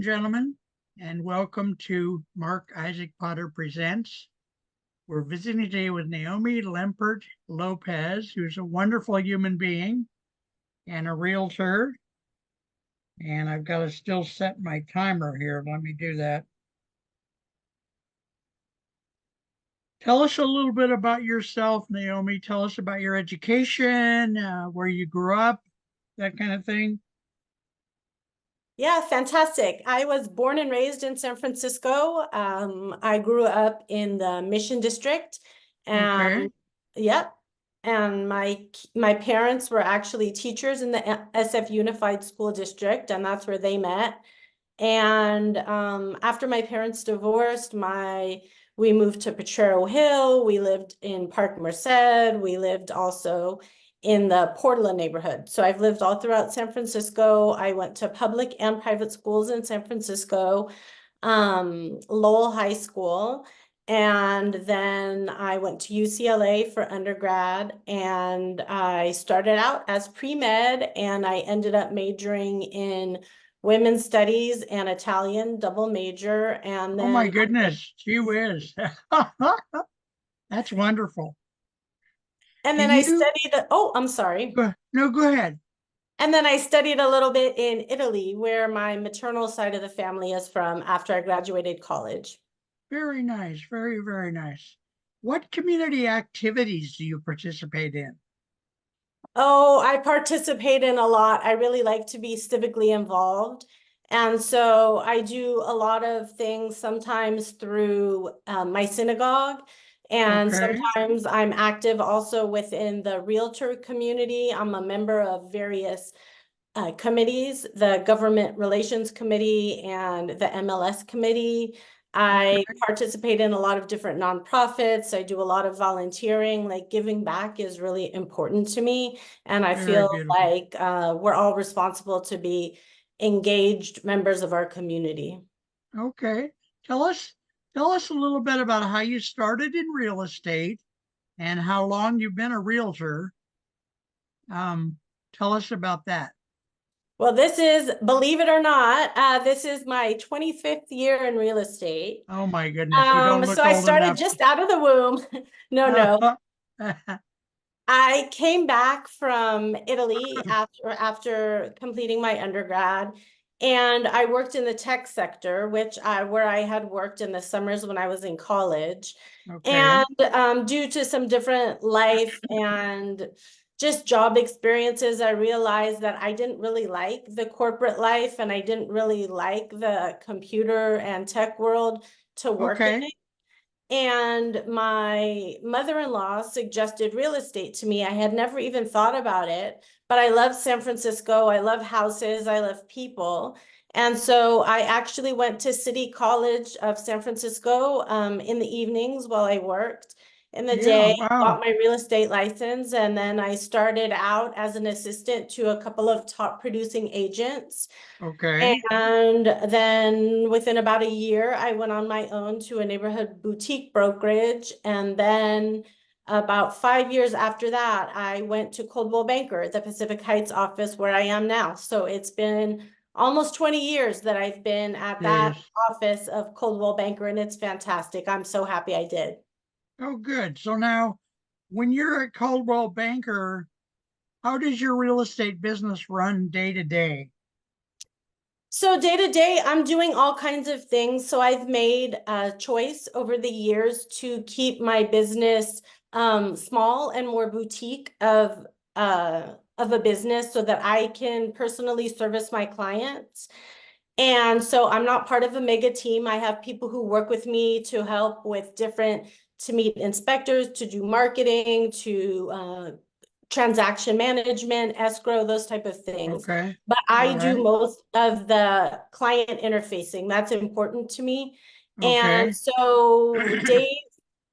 gentlemen, and welcome to Marc Isaac Potter Presents. We're visiting today with Naomi Lempert Lopez, who's a wonderful human being and a realtor. And I've got to still set my timer here. Let me do that. Tell us a little bit about yourself, Naomi. Tell us about your education, where you grew up, that kind of thing. Yeah, fantastic. I was born and raised in San Francisco. I grew up in the Mission District, Okay. and yep. And my parents were actually teachers in the SF Unified School District, and that's where they met. And after my parents divorced, we moved to Potrero Hill. We lived in Park Merced. We lived also in the Portland neighborhood. So I've lived all throughout San Francisco. I went to public and private schools in San Francisco, Lowell High School. And then I went to UCLA for undergrad, and I started out as pre-med, and I ended up majoring in women's studies and Italian double major. And Oh my then goodness, gee whiz. That's wonderful. and Do then I you studied, oh, I'm sorry. No, go ahead. And then I studied a little bit in Italy, where my maternal side of the family is from, after I graduated college. Very nice. Very, very nice. What community activities do you participate in? Oh, I participate in a lot. I really like to be civically involved. And so I do a lot of things, sometimes through my synagogue. And Okay. sometimes I'm active also within the realtor community. I'm a member of various committees, the Government Relations Committee and the MLS Committee. I Okay. participate in a lot of different nonprofits. I do a lot of volunteering. Like, giving back is really important to me. And I Very feel beautiful. like we're all responsible to be engaged members of our community. Okay. Tell us tell us a little bit about how you started in real estate and how long you've been a realtor. Um, Tell us about that. Well, this is, believe it or not, this is my 25th year in real estate. Oh my goodness, you don't So look I old started enough. just out of the womb. No, no. I came back from Italy after completing my undergrad, and I worked in the tech sector, where I had worked in the summers when I was in college. Okay. And due to some different life and just job experiences, I realized that I didn't really like the corporate life, and I didn't really like the computer and tech world to work in. Okay. And my mother-in-law suggested real estate to me. I had never even thought about it, but I love San Francisco. I love houses. I love people. And so I actually went to City College of San Francisco in the evenings while I worked. In the Yeah, day, wow. got my real estate license, and then I started out as an assistant to a couple of top producing agents. Okay. And then within about a year, I went on my own to a neighborhood boutique brokerage. And then about 5 years after that, I went to Coldwell Banker, the Pacific Heights office where I am now. So it's been almost 20 years that I've been at that Yes. office of Coldwell Banker, and it's fantastic. I'm so happy I did. Oh, good. So now, when you're at Coldwell Banker, how does your real estate business run day to day? So day to day, I'm doing all kinds of things. So I've made a choice over the years to keep my business small and more boutique of a business, so that I can personally service my clients. And so I'm not part of a mega team. I have people who work with me to help with to meet inspectors, to do marketing, to transaction management, escrow, those type of things. Okay. But All I do right. most of the client interfacing. That's important to me. And Okay. so days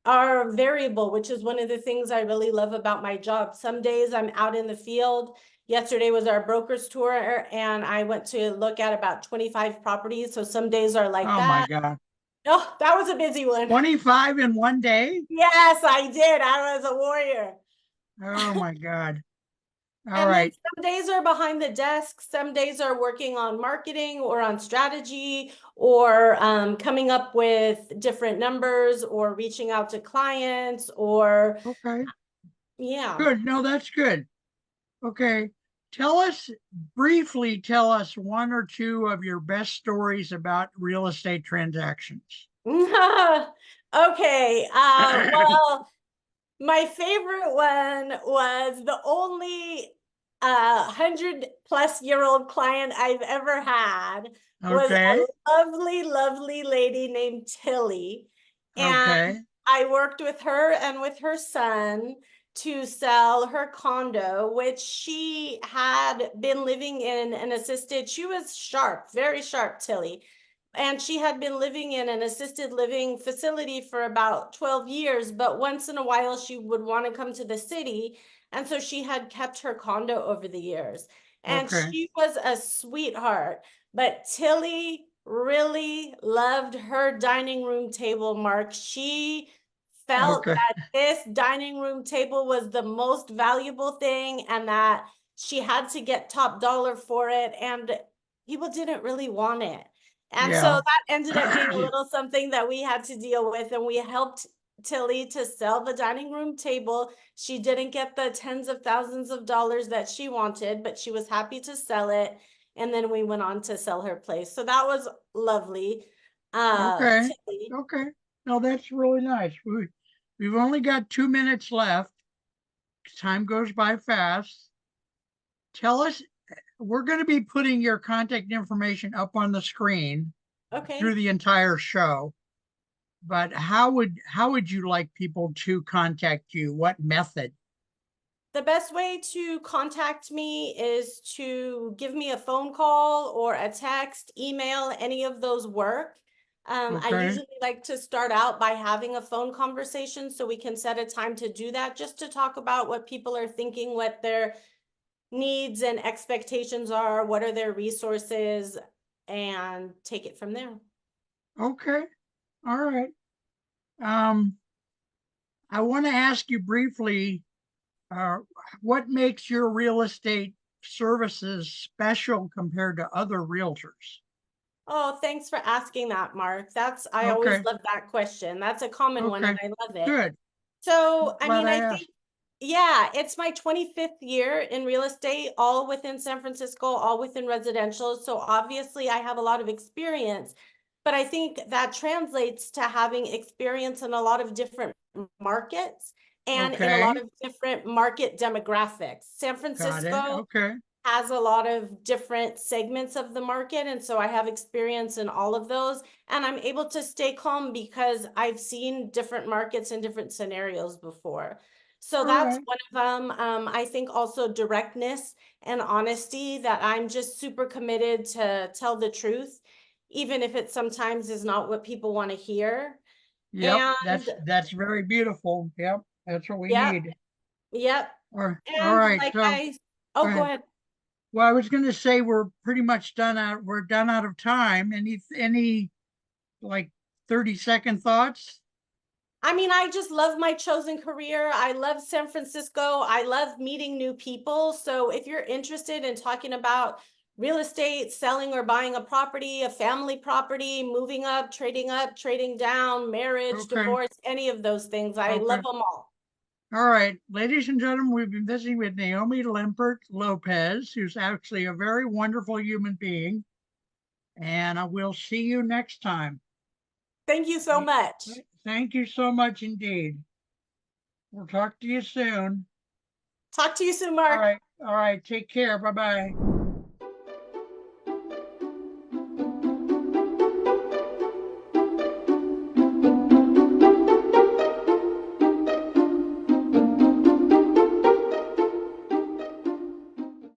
are variable, which is one of the things I really love about my job. Some days I'm out in the field. Yesterday was our broker's tour, and I went to look at about 25 properties. So some days are like Oh my that. God. Oh, that was a busy one. 25 in one day? Yes, I did. I was a warrior. Oh my God. All And then right. some days are behind the desk, some days are working on marketing or on strategy or coming up with different numbers or reaching out to clients or Okay. yeah. Good. No, that's good. Okay. Tell us briefly, tell us one or two of your best stories about real estate transactions. Okay, well, my favorite one was the only 100-plus-year-old client I've ever had was Okay. a lovely, lovely lady named Tilly. And Okay. I worked with her and with her son to sell her condo, which she had been living in an assisted, she was sharp, very sharp, Tilly. And she had been living in an assisted living facility for about 12 years, but once in a while she would want to come to the city. And so she had kept her condo over the years. And Okay. she was a sweetheart. But Tilly really loved her dining room table, Mark. She felt Okay. that this dining room table was the most valuable thing and that she had to get top dollar for it. And people didn't really want it. And so Yeah. that ended up being a little something that we had to deal with. And we helped Tilly to sell the dining room table. She didn't get the tens of thousands of dollars that she wanted, but she was happy to sell it. And then we went on to sell her place. So that was lovely. Okay. Tilly. Okay. No, that's really nice. We've only got 2 minutes left. Time goes by fast. Tell us, we're going to be putting your contact information up on the screen through Okay. the entire show. But how would you like people to contact you? What method? The best way to contact me is to give me a phone call or a text, email, any of those work. I Okay. usually like to start out by having a phone conversation so we can set a time to do that, just to talk about what people are thinking, what their needs and expectations are, what are their resources, and take it from there. Okay. All right. Um, I want to ask you briefly, uh, what makes your real estate services special compared to other realtors? Oh, thanks for asking that, Mark. I always Okay. love that question. That's a common one and Okay. I love it. Good. So, I Glad mean, I I think, asked. yeah, it's my 25th year in real estate, all within San Francisco, all within residential. So obviously I have a lot of experience, but I think that translates to having experience in a lot of different markets and in a lot Okay. of different market demographics. San Got it. Francisco Okay. has a lot of different segments of the market. And so I have experience in all of those. And I'm able to stay calm because I've seen different markets and different scenarios before. So All that's right. one of them. I think also directness and honesty, that I'm just super committed to tell the truth, even if it sometimes is not what people want to hear. Yep. And That's very beautiful. Yep. That's what we yep, need. yep. All And right. like So go go ahead. ahead. Well, I was going to say we're pretty much done out. We're done out of time. Any like 30-second thoughts? I mean, I just love my chosen career. I love San Francisco. I love meeting new people. So if you're interested in talking about real estate, selling or buying a property, a family property, moving up, trading down, marriage, Okay. divorce, any of those things, I love Okay. them all. All right, ladies and gentlemen, we've been visiting with Naomi Lempert Lopez, who's actually a very wonderful human being, and I will see you next time. Thank you so much. Thank you so much indeed. We'll talk to you soon. Talk to you soon, All Mark. right. All right. Take care. Bye bye.